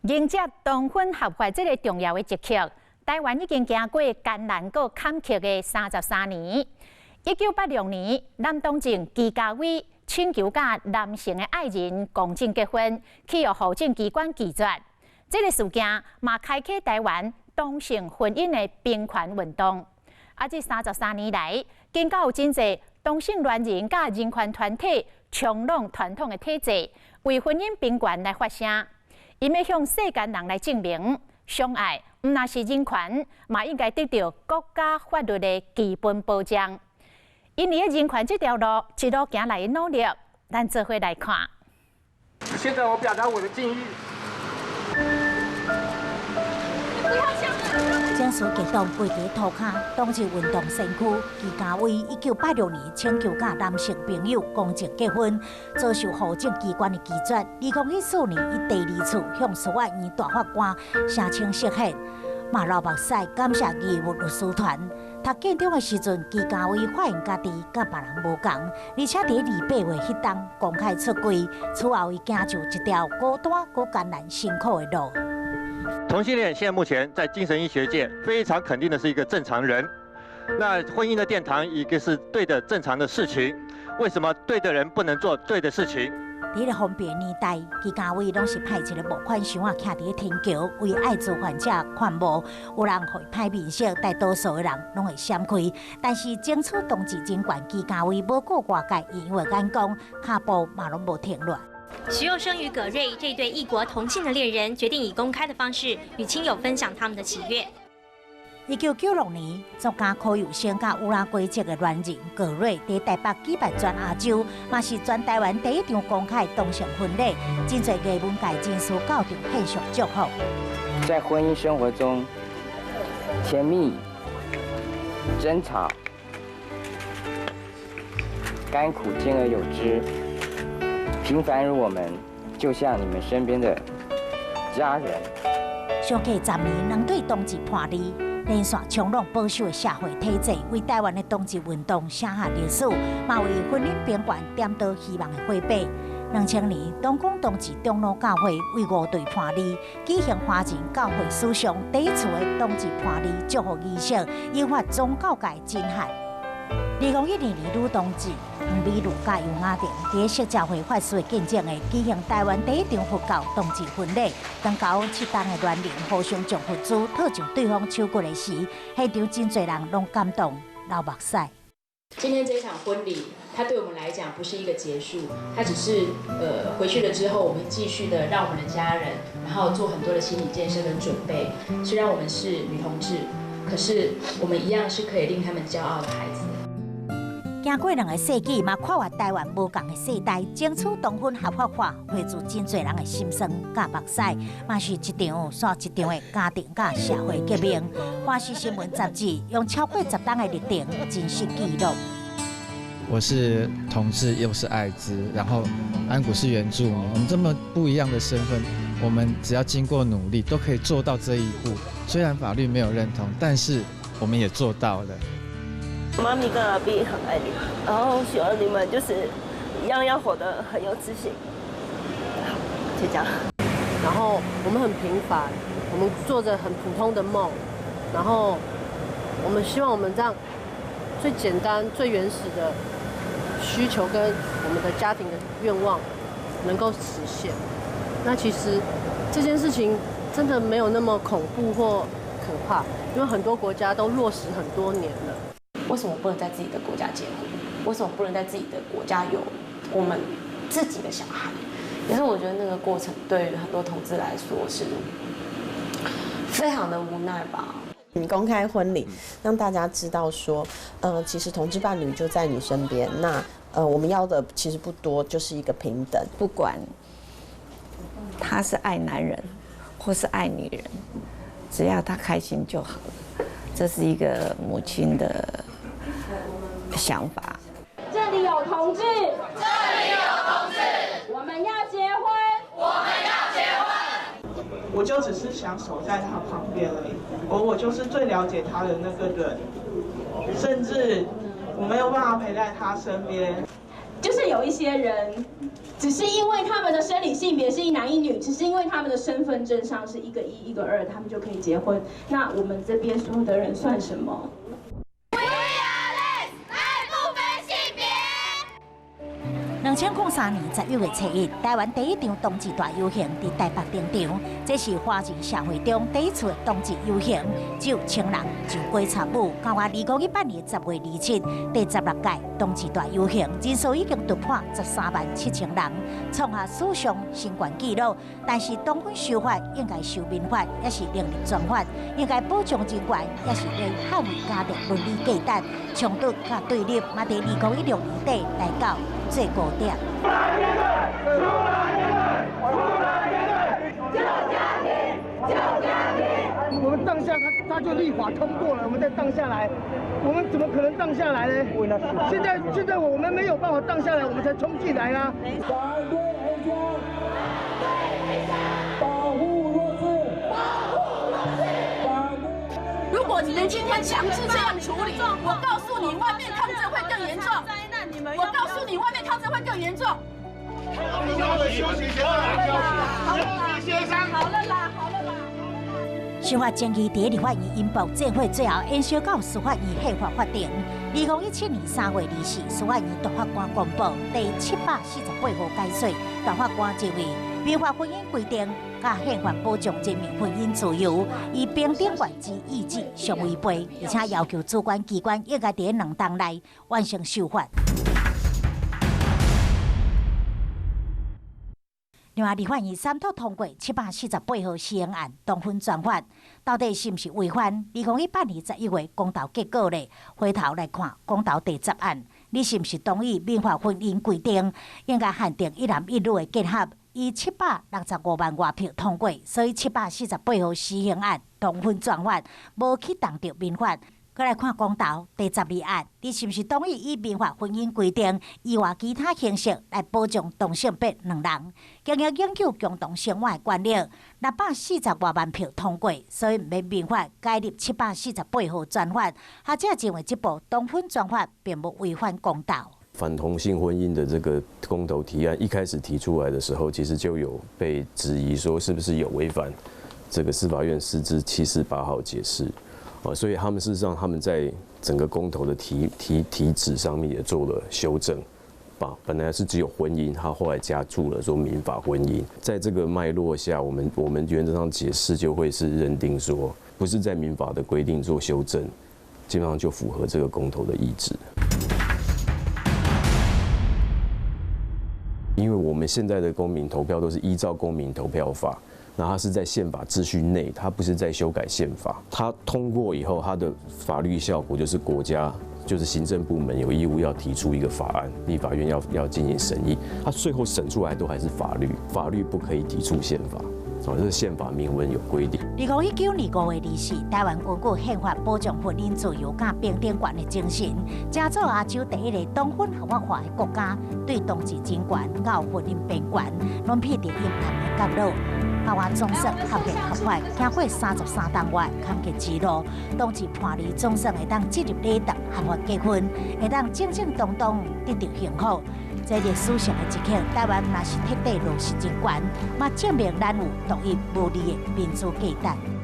迎接同婚合法这个重要的一刻，台湾已经经过艰难又坎坷的33年。1986年，男同志纪家伟请求甲男性的爱人公证结婚，去予户政机关拒绝。这个事件嘛，开启台湾同性婚姻的平权运动。这33年来，经过有真侪同性恋人甲人权团体冲撞传统的体制，为婚姻平权来发声。伊要向世间人来证明，相爱毋那是人权，嘛应该得到国家法律的基本保障。因为人权这条路一路行来的努力，咱做伙来看。现在我表达我的敬意。警司激动跪伫涂骹，同志运动身躯。纪家伟1986年请求甲男性朋友公证结婚，遭受户政机关的拒绝。2014年，伊第二次向司法院大法官申请释宪。嘛流目屎感谢义务律师团。读建中的时阵，纪家伟发现家己甲别人无同，而且伫28月迄天公开出柜，此后伊行就一条孤单、艰难、辛苦的路。同性恋现在目前在精神医学界非常肯定的是一个正常人。那婚姻的殿堂一个是对的正常的事情，为什么对的人不能做对的事情？伫个方便年代，纪家伟拢是派一个募款箱徛徛伫天桥，为艾滋患者款募。有人会歹面色，大多数的人拢会闪开。但是争取同志人权，纪家伟无顾外界言语眼光，脚步嘛拢无停落。徐佑生与葛瑞这对异国同姓的恋人，决定以公开的方式与亲友分享他们的喜悦。1996年，作家柯有生甲乌拉圭籍的恋人葛瑞伫台北举办全亚洲，嘛是全台湾第一场公开同性婚礼，真侪艺文界人士到场献上祝福。在婚姻生活中，甜蜜、争吵、甘苦兼而有之。平凡如我们，就像你们身边的家人。相隔10年，两对同志判离，连续冲撞保守的社会体制，为台湾的同志运动写下历史，嘛为婚姻平权点倒希望的火把。2000年，东港同志长老教会为5对判离，举行华人教会史上第一次的同志判离祝福仪式，引发宗教界震撼。2012年，女同志黄美如甲尤雅婷伫社教会法师见证的举行台湾第一场佛教同志婚礼，当交往7档的恋人互相将佛珠套上对方手骨的时，现场真侪人拢感动流目屎。今天这场婚礼，它对我们来讲不是一个结束，它只是回去了之后，我们继续的让我们的家人，然后做很多的心理建设跟准备。虽然我们是女同志，可是我们一样是可以令他们骄傲的孩子。经过2个世纪，嘛跨越台湾无共的世代，争取同婚合法化，汇聚真侪人的心酸甲目屎，嘛是一场煞一场的家庭甲社会革命。华视新闻杂志用超过10档的日程真实记录。我是同志，又是艾滋，然后安谷是原住民，我们这么不一样的身份，我们只要经过努力，都可以做到这一步。虽然法律没有认同，但是我们也做到了。妈咪跟阿 B 很爱你，然后希望你们就是一样要活得很有自信。就这样。然后我们很平凡，我们做着很普通的梦，然后我们希望我们这样最简单、最原始的需求跟我们的家庭的愿望能够实现。那其实这件事情真的没有那么恐怖或可怕，因为很多国家都落实很多年了。为什么不能在自己的国家结婚？为什么不能在自己的国家有我们自己的小孩？可是我觉得那个过程对于很多同志来说是非常的无奈吧。你公开婚礼，让大家知道说，其实同志伴侣就在你身边。那我们要的其实不多，就是一个平等。不管他是爱男人或是爱女人，只要他开心就好了。这是一个母亲的想法。这里有同志，这里有同志，我们要结婚，我们要结婚。我就只是想守在他旁边而已，我就是最了解他的那个人，甚至我没有办法陪在他身边。就是有一些人，只是因为他们的生理性别是一男一女，只是因为他们的身份证上是一个1一个2，他们就可以结婚。那我们这边所有的人算什么？ 2003年11月7日，台湾第一场同志大游行在台北登场，这是华人社会中第一次同志游行，只有1000人就过插舞。到2018年10月27日，第16届同志大游行人数已经突破137000人，创下史上新高纪录。但是同婚修法应该修民法，也是另立专法，应该保障人权，也是来捍卫家庭伦理价值。冲突甲对立，嘛在2016年底来到最高点。我们荡下他就立法通过了，我们再荡下来，我们怎么可能荡下来呢？现在我们没有办法荡下来，我们才冲进来啊！反对黑箱，保护弱势，如果你们今天强制这样处理，我告诉你，外面抗争会更严重。我告诉你，外面抗争会更严重。休息协商。好了啦。司法争议第立法院引爆政会最后延烧到司法院宪法法庭。2017年3月24日，司法院大法官公布第748号解释，大法官认为民法婚姻规定甲宪法保障人民婚姻自由，以平等原则意志相违背，而且要求主管机关应该在2天内完成修法。另外，立法院3读通过748号施行案同婚专法，到底是不是违反2018年11月公投结果呢？回头来看公投第10案，你是不是同意民法婚姻规定应该限定一男一女的结合？以765万外票通过，所以748号施行案同婚专法无去动到民法。再来看公投第12案，你是不是同意以民法婚姻规定以外其他形式来保障同性别2人，经营永久共同生活的权利？640多万票通过，所以免民法改入748号专法。学者认为这部同婚专法并无违反公投。反同性婚姻的这个公投提案一开始提出来的时候，其实就有被质疑说是不是有违反这个司法院释字748号解释。所以他们事实上他们在整个公投的题旨上面也做了修正，本来是只有婚姻，他后来加注了说民法婚姻。在这个脉络下，我们原则上解释就会是认定说，不是在民法的规定做修正，基本上就符合这个公投的意志。因为我们现在的公民投票都是依照公民投票法。那它是在宪法秩序内，它不是在修改宪法。它通过以后，它的法律效果就是国家，就是行政部门有义务要提出一个法案，立法院要进行审议。它最后审出来都还是法律，法律不可以抵触宪法。这是宪法明文有规定。2019年5月24日，台湾根据宪法保障婚姻自由甲平等权的精神，加做亚洲第一个同婚合法化的国家，对同志人权到婚姻平权，拢撇伫应谈的角落。包括总算合格合法，经过33档外坎坷之路，同志伴侣总算会当进入礼堂合法结婚，会当正正当当得到幸福。在历史上的一刻，台湾嘛是彻底落实人权，嘛证明咱有独一无二的民主价值。